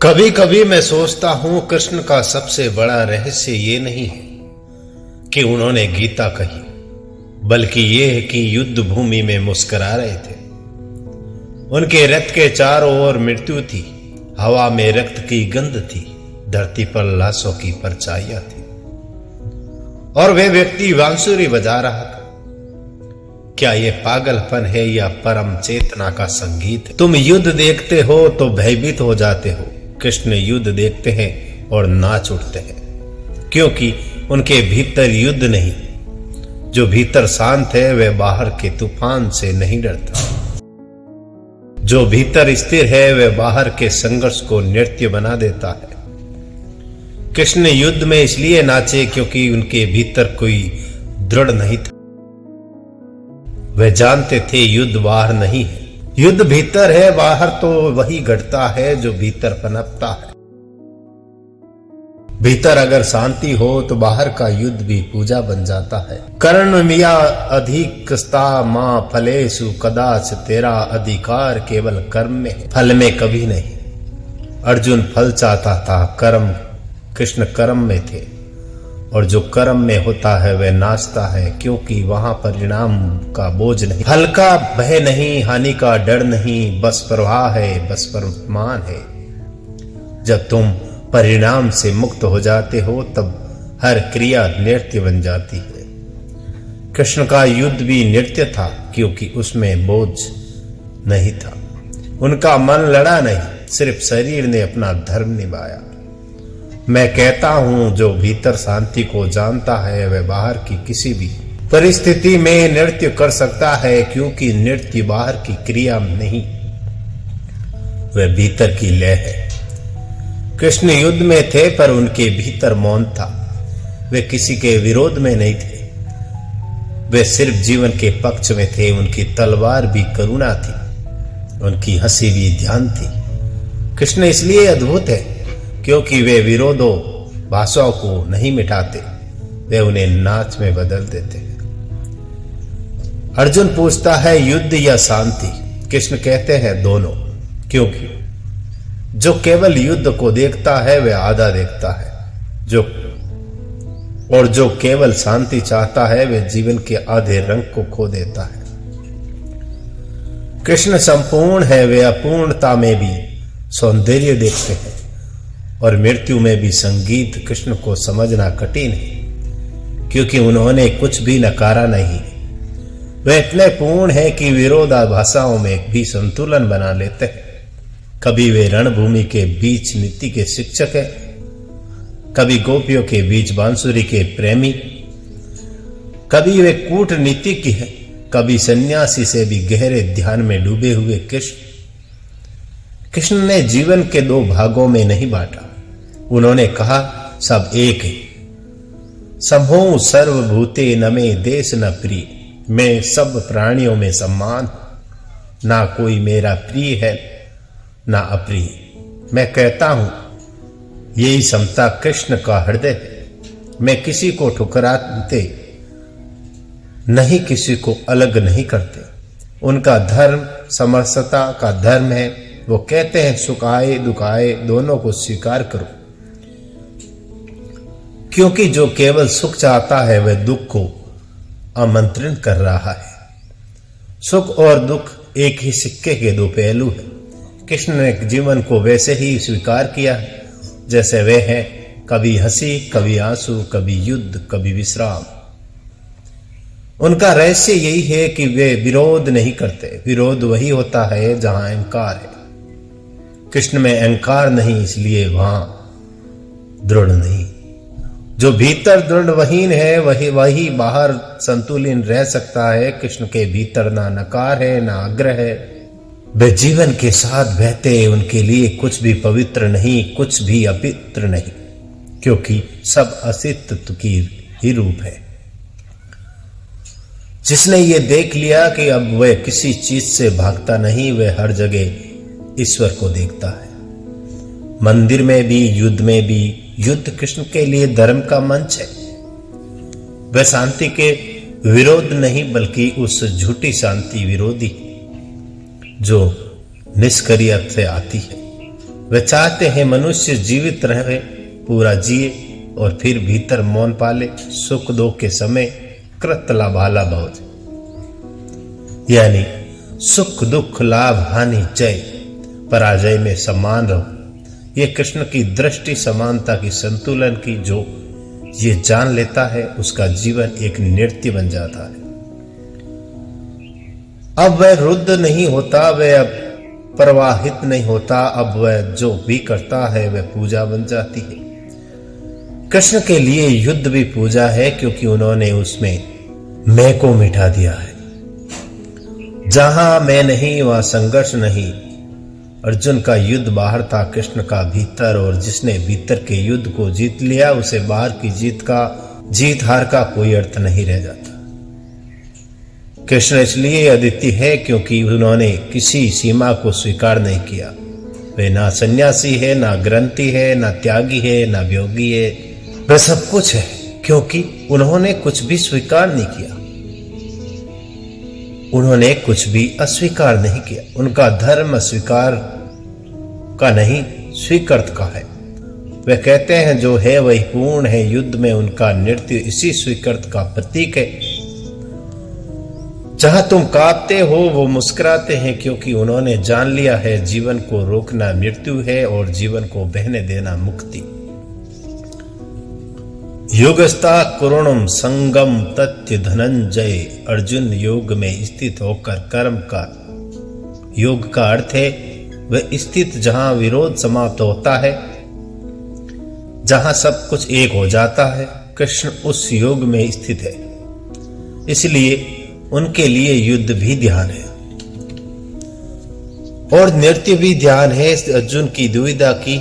कभी कभी मैं सोचता हूं कृष्ण का सबसे बड़ा रहस्य ये नहीं है कि उन्होंने गीता कही, बल्कि ये है कि युद्ध भूमि में मुस्कुरा रहे थे। उनके रथ के चारों ओर मृत्यु थी, हवा में रक्त की गंध थी, धरती पर लाशों की परछाइयां थी, और वे व्यक्ति बांसुरी बजा रहा था। क्या ये पागलपन है या परम चेतना का संगीत है? तुम युद्ध देखते हो तो भयभीत हो जाते हो। कृष्ण युद्ध देखते हैं और नाच उठते हैं, क्योंकि उनके भीतर युद्ध नहीं। जो भीतर शांत है वह बाहर के तूफान से नहीं डरता। जो भीतर स्थिर है वह बाहर के संघर्ष को नृत्य बना देता है। कृष्ण युद्ध में इसलिए नाचे क्योंकि उनके भीतर कोई दृढ़ नहीं था। वे जानते थे युद्ध बाहर नहीं है, युद्ध भीतर है। बाहर तो वही घटता है जो भीतर पनपता है। भीतर अगर शांति हो तो बाहर का युद्ध भी पूजा बन जाता है। कर्ण मिया अधिकस्ता मां फलेषु कदाच, तेरा अधिकार केवल कर्म में, फल में कभी नहीं। अर्जुन फल चाहता था, कृष्ण कर्म में थे, और जो कर्म में होता है वह नाचता है, क्योंकि वहां परिणाम का बोझ नहीं, फल का भय नहीं, हानि का डर नहीं, बस प्रवाह है, बस वर्तमान है। जब तुम परिणाम से मुक्त हो जाते हो तब हर क्रिया नृत्य बन जाती है। कृष्ण का युद्ध भी नृत्य था, क्योंकि उसमें बोझ नहीं था। उनका मन लड़ा नहीं, सिर्फ शरीर ने अपना धर्म निभाया। मैं कहता हूं जो भीतर शांति को जानता है वह बाहर की किसी भी परिस्थिति में नृत्य कर सकता है, क्योंकि नृत्य बाहर की क्रिया नहीं, वह भीतर की लय है। कृष्ण युद्ध में थे पर उनके भीतर मौन था। वे किसी के विरोध में नहीं थे, वे सिर्फ जीवन के पक्ष में थे। उनकी तलवार भी करुणा थी, उनकी हंसी भी ध्यान थी। कृष्ण इसलिए अद्भुत है क्योंकि वे विरोधों भाषाओं को नहीं मिटाते, वे उन्हें नाच में बदल देते हैं। अर्जुन पूछता है युद्ध या शांति? कृष्ण कहते हैं दोनों, क्योंकि जो केवल युद्ध को देखता है वह आधा देखता है, जो केवल शांति चाहता है वह जीवन के आधे रंग को खो देता है। कृष्ण संपूर्ण है, वे अपूर्णता में भी सौंदर्य देखते हैं, और मृत्यु में भी संगीत। कृष्ण को समझना कठिन है, क्योंकि उन्होंने कुछ भी नकारा नहीं। वे इतने पूर्ण हैं कि विरोधाभासों में भी संतुलन बना लेते हैं। कभी वे रणभूमि के बीच नीति के शिक्षक हैं, कभी गोपियों के बीच बांसुरी के प्रेमी, कभी वे कूटनीतिज्ञ हैं, कभी सन्यासी से भी गहरे ध्यान में डूबे हुए कृष्ण ने जीवन के दो भागों में नहीं बांटा। उन्होंने कहा सब एक है। समूह सर्वभूते न में देश न प्रिय, मैं सब प्राणियों में समान, ना कोई मेरा प्रिय है ना अप्रिय। मैं कहता हूं यही समता कृष्ण का हृदय है। मैं किसी को ठुकराते नहीं, किसी को अलग नहीं करते। उनका धर्म समरसता का धर्म है। वो कहते हैं सुख आए दुख आए दोनों को स्वीकार करो, क्योंकि जो केवल सुख चाहता है वह दुख को आमंत्रित कर रहा है। सुख और दुख एक ही सिक्के के दो पहलू हैं। कृष्ण ने जीवन को वैसे ही स्वीकार किया जैसे वे हैं, कभी हंसी, कभी आंसू, कभी युद्ध, कभी विश्राम। उनका रहस्य यही है कि वे विरोध नहीं करते। विरोध वही होता है जहां अहंकार है। कृष्ण में अहंकार नहीं, इसलिए वहां दृढ़ नहीं। जो भीतर दृढ़वहीन है वही बाहर संतुलित रह सकता है। कृष्ण के भीतर ना नकार है ना आग्रह है। वे जीवन के साथ बहते, उनके लिए कुछ भी पवित्र नहीं, कुछ भी अपवित्र नहीं, क्योंकि सब अस्तित्व की ही रूप है। जिसने ये देख लिया कि अब वह किसी चीज से भागता नहीं, वह हर जगह ईश्वर को देखता है। मंदिर में भी, युद्ध में भी। युद्ध कृष्ण के लिए धर्म का मंच है। वह शांति के विरोध नहीं, बल्कि उस झूठी शांति विरोधी जो निष्क्रियता से आती है। वे चाहते हैं मनुष्य जीवित रहे, पूरा जिए और फिर भीतर मौन पाले, सुख दुख के समय कृतला भाला भौज, यानी सुख दुख लाभ हानि जय पराजय में समान रहो। ये कृष्ण की दृष्टि समानता की संतुलन की जो ये जान लेता है उसका जीवन एक नृत्य बन जाता है। अब वह रुद्ध नहीं होता, वह अब प्रवाहित नहीं होता, अब वह जो भी करता है वह पूजा बन जाती है। कृष्ण के लिए युद्ध भी पूजा है क्योंकि उन्होंने उसमें मैं को मिटा दिया है। जहां मैं नहीं वहां संघर्ष नहीं। अर्जुन का युद्ध बाहर था, कृष्ण का भीतर, और जिसने भीतर के युद्ध को जीत लिया उसे बाहर की जीत हार का कोई अर्थ नहीं रह जाता। कृष्ण इसलिए अद्वितीय है क्योंकि उन्होंने किसी सीमा को स्वीकार नहीं किया। वे ना सन्यासी है, ना ग्रंथी है, ना त्यागी है, ना योगी है, वे सब कुछ है क्योंकि उन्होंने कुछ भी स्वीकार नहीं किया। उन्होंने कुछ भी अस्वीकार नहीं किया। उनका धर्म अस्वीकार का नहीं, स्वीकृत का है। वे कहते हैं जो है वही पूर्ण है। युद्ध में उनका नृत्य इसी स्वीकृत का प्रतीक है। जहां तुम कांपते हो वो मुस्कुराते हैं क्योंकि उन्होंने जान लिया है जीवन को रोकना मृत्यु है और जीवन को बहने देना मुक्ति। योगस्ता कुरुणम संगम तथ्य धनंजय। अर्जुन योग में स्थित होकर कर्म का, योग का अर्थ है वह स्थित जहां विरोध समाप्त होता है, जहां सब कुछ एक हो जाता है। कृष्ण उस योग में स्थित है, इसलिए उनके लिए युद्ध भी ध्यान है और नृत्य भी ध्यान है। अर्जुन की दुविधा की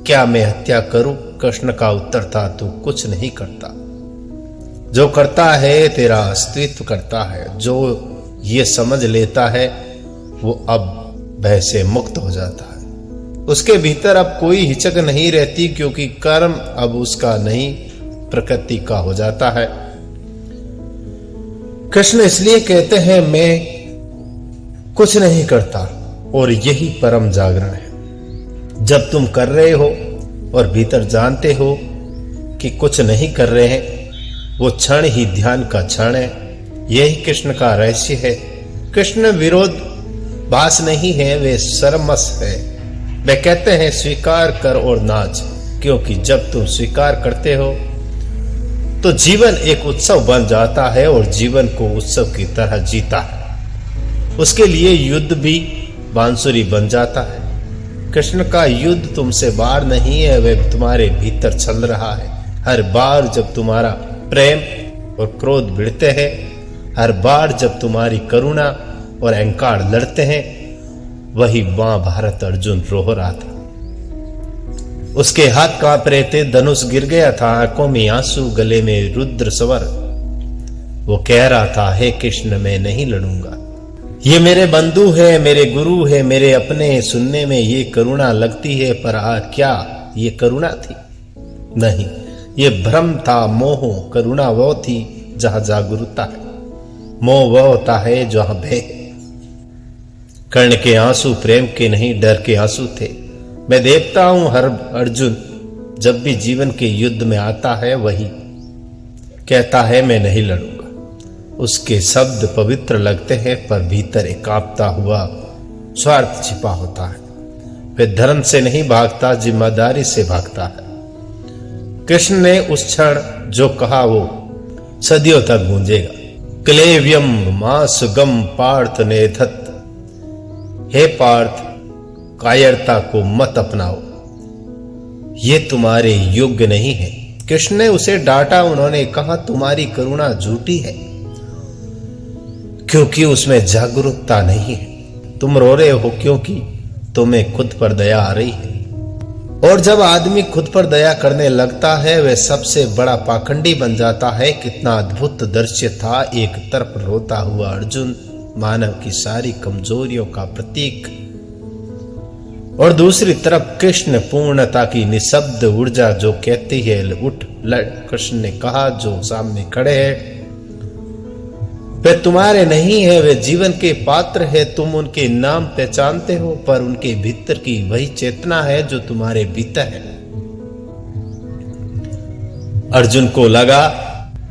क्या मैं हत्या करूं? कृष्ण का उत्तर था तू कुछ नहीं करता। जो करता है तेरा अस्तित्व करता है। जो ये समझ लेता है वो अब भय से मुक्त हो जाता है। उसके भीतर अब कोई हिचक नहीं रहती क्योंकि कर्म अब उसका नहीं प्रकृति का हो जाता है। कृष्ण इसलिए कहते हैं मैं कुछ नहीं करता और यही परम जागरण है। जब तुम कर रहे हो और भीतर जानते हो कि कुछ नहीं कर रहे हैं, वो क्षण ही ध्यान का क्षण है। यही कृष्ण का रहस्य है। कृष्ण विरोध भास नहीं है, वे सरमस है। वे कहते हैं स्वीकार कर और नाच, क्योंकि जब तुम स्वीकार करते हो तो जीवन एक उत्सव बन जाता है और जीवन को उत्सव की तरह जीता है। उसके लिए युद्ध भी बांसुरी बन जाता है। कृष्ण का युद्ध तुमसे बाहर नहीं है, वह तुम्हारे भीतर चल रहा है। हर बार जब तुम्हारा प्रेम और क्रोध भिड़ते हैं, हर बार जब तुम्हारी करुणा और अहंकार लड़ते हैं, वही महाभारत अर्जुन रो रहा था। उसके हाथ कांप रहे थे, धनुष गिर गया था, आंखों में आंसू, गले में रुद्र स्वर। वो कह रहा था हे कृष्ण मैं नहीं लड़ूंगा। ये मेरे बंधु है, मेरे गुरु है, मेरे अपने। सुनने में ये करुणा लगती है, पर क्या ये करुणा थी? नहीं, ये भ्रम था, मोह। करुणा वो थी जहां जागरूकता है, मोह वह होता है जहां भय। कर्ण के आंसू प्रेम के नहीं डर के आंसू थे। मैं देखता हूं हर अर्जुन जब भी जीवन के युद्ध में आता है वही कहता है मैं नहीं लड़ूंगा। उसके शब्द पवित्र लगते हैं पर भीतर एक कांपता हुआ स्वार्थ छिपा होता है। वह धर्म से नहीं भागता, जिम्मेदारी से भागता है। कृष्ण ने उस क्षण जो कहा वो सदियों तक गूंजेगा। क्लेव्यम मासुगम पार्थ नेधत। हे पार्थ, कायरता को मत अपनाओ, ये तुम्हारे योग्य नहीं है। कृष्ण ने उसे डांटा। उन्होंने कहा तुम्हारी करुणा झूठी है क्योंकि उसमें जागरूकता नहीं है। तुम रो रहे हो क्योंकि तुम्हें खुद पर दया आ रही है। और जब आदमी खुद पर दया करने लगता है वह सबसे बड़ा पाखंडी बन जाता है। कितना अद्भुत दृश्य था। एक तरफ रोता हुआ अर्जुन, मानव की सारी कमजोरियों का प्रतीक, और दूसरी तरफ कृष्ण, पूर्णता की निशब्द ऊर्जा जो कहती है उठ लड़। कृष्ण ने कहा जो सामने खड़े हैं वे तुम्हारे नहीं है, वे जीवन के पात्र है। तुम उनके नाम पहचानते हो, पर उनके भीतर की वही चेतना है जो तुम्हारे भीतर है। अर्जुन को लगा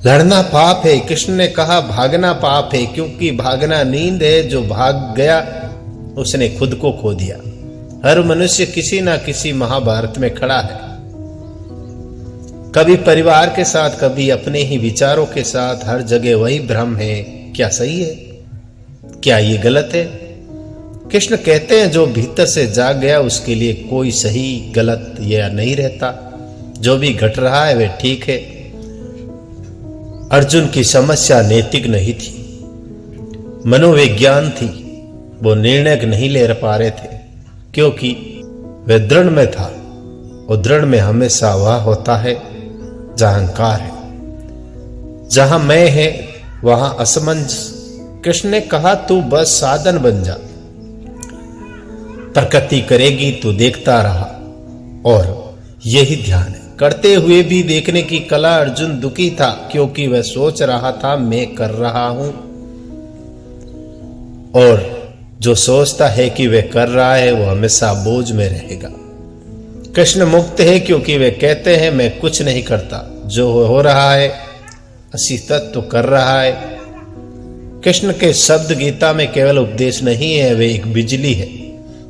लड़ना पाप है। कृष्ण ने कहा भागना पाप है, क्योंकि भागना नींद है। जो भाग गया उसने खुद को खो दिया। हर मनुष्य किसी ना किसी महाभारत में खड़ा है, कभी परिवार के साथ, कभी अपने ही विचारों के साथ। हर जगह वही भ्रम है। क्या सही है, क्या ये गलत है? कृष्ण कहते हैं जो भीतर से जाग गया उसके लिए कोई सही गलत या नहीं रहता। जो भी घट रहा है वह ठीक है। अर्जुन की समस्या नैतिक नहीं थी, मनोविज्ञान थी। वो निर्णय नहीं ले पा रहे थे, क्योंकि वह दृढ़ में था, और दृढ़ में हमेशा वह होता है जहां अहंकार है। जहां मैं है वहां असमंजस। कृष्ण ने कहा तू बस साधन बन जा, प्रकृति करेगी तू देखता रहा। और यही ध्यान है। करते हुए भी देखने की कला। अर्जुन दुखी था, क्योंकि वह सोच रहा था मैं कर रहा हूं, और जो सोचता है कि वह कर रहा है वो हमेशा बोझ में रहेगा। कृष्ण मुक्त है, क्योंकि वे कहते हैं मैं कुछ नहीं करता, जो हो रहा है अस्तित्व कर रहा है। कृष्ण के शब्द गीता में केवल उपदेश नहीं है, वे एक बिजली है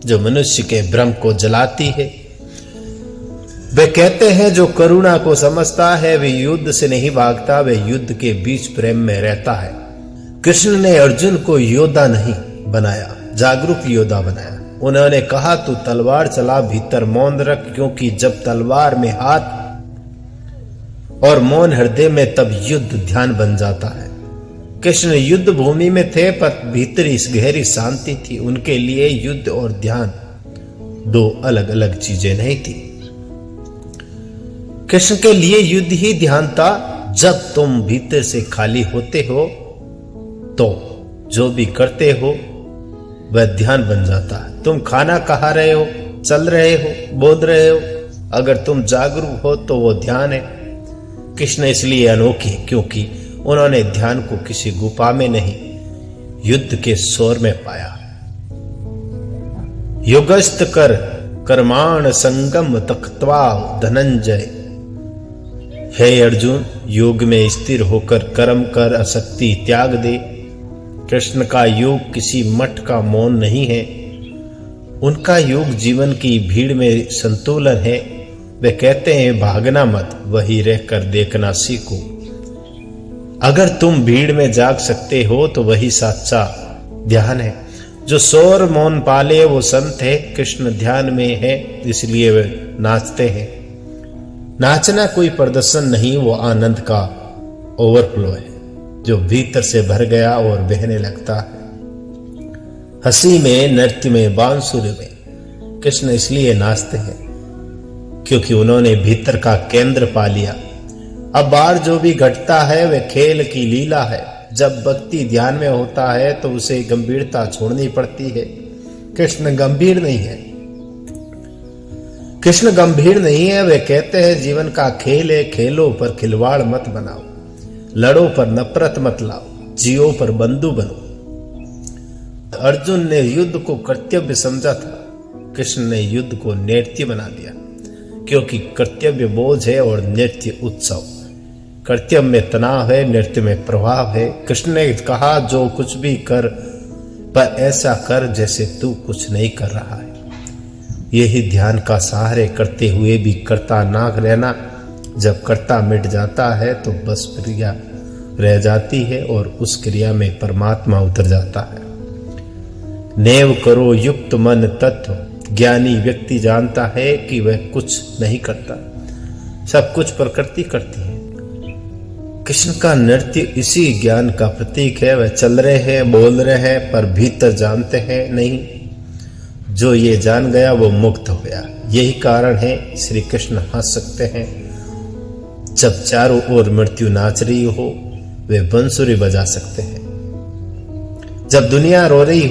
जो मनुष्य के भ्रम को जलाती है। वे कहते हैं जो करुणा को समझता है वे युद्ध से नहीं भागता, वे युद्ध के बीच प्रेम में रहता है। कृष्ण ने अर्जुन को योद्धा नहीं बनाया, जागरूक योद्धा बनाया। उन्होंने कहा तू तलवार चला, भीतर मौन रख, क्योंकि जब तलवार में हाथ और मौन हृदय में, तब युद्ध ध्यान बन जाता है। कृष्ण युद्ध भूमि में थे, पर भीतर इस गहरी शांति थी। उनके लिए युद्ध और ध्यान दो अलग अलग चीजें नहीं थी। कृष्ण के लिए युद्ध ही ध्यान था। जब तुम भीतर से खाली होते हो तो जो भी करते हो वह ध्यान बन जाता है। तुम खाना खा रहे हो, चल रहे हो, बोल रहे हो, अगर तुम जागरूक हो तो वो ध्यान है। कृष्ण इसलिए अनोखे, क्योंकि उन्होंने ध्यान को किसी गुफा में नहीं, युद्ध के शोर में पाया। युगस्त कर कर्माण संगम तख्त्वा धनंजय। हे अर्जुन, योग में स्थिर होकर कर्म कर, आसक्ति त्याग दे। कृष्ण का योग किसी मठ का मौन नहीं है, उनका योग जीवन की भीड़ में संतुलन है। वे कहते हैं भागना मत, वही रहकर देखना सीखो। अगर तुम भीड़ में जाग सकते हो तो वही सच्चा ध्यान है। जो शोर मौन पाले वो संत है। कृष्ण ध्यान में है, इसलिए वे नाचते हैं। नाचना कोई प्रदर्शन नहीं, वो आनंद का ओवरफ्लो है जो भीतर से भर गया और बहने लगता है। हंसी में, नृत्य में, बांसुरी में कृष्ण इसलिए नाचते हैं क्योंकि उन्होंने भीतर का केंद्र पा लिया। अब बाहर जो भी घटता है वह खेल की लीला है। जब भक्ति ध्यान में होता है तो उसे गंभीरता छोड़नी पड़ती है। कृष्ण गंभीर नहीं है, कृष्ण गंभीर नहीं है। वे कहते हैं जीवन का खेल है, खेलो पर खिलवाड़ मत बनाओ, लड़ो पर नफरत मत लाओ, जियो पर बंधु बनो। अर्जुन ने युद्ध को कर्तव्य समझा था, कृष्ण ने युद्ध को नृत्य बना दिया, क्योंकि कर्तव्य बोझ है और नृत्य उत्सव। कर्तव्य में तनाव है, नृत्य में प्रभाव है। कृष्ण ने कहा जो कुछ भी कर, पर ऐसा कर जैसे तू कुछ नहीं कर रहा है। यही ध्यान का सहारे करते हुए भी करता ना रहना। जब कर्ता मिट जाता है तो बस क्रिया रह जाती है और उस क्रिया में परमात्मा उतर जाता है। नेव करो युक्त मन तत्व। ज्ञानी व्यक्ति जानता है कि वह कुछ नहीं करता, सब कुछ प्रकृति करती है। कृष्ण का नृत्य इसी ज्ञान का प्रतीक है। वह चल रहे हैं, बोल रहे हैं, पर भीतर जानते हैं नहीं। जो ये जान गया वो मुक्त हो गया। यही कारण है श्री कृष्ण हंस सकते हैं जब चारों ओर मृत्यु नाच रही हो, वे बंसुरी बजा सकते हैं जब दुनिया रो रही हो।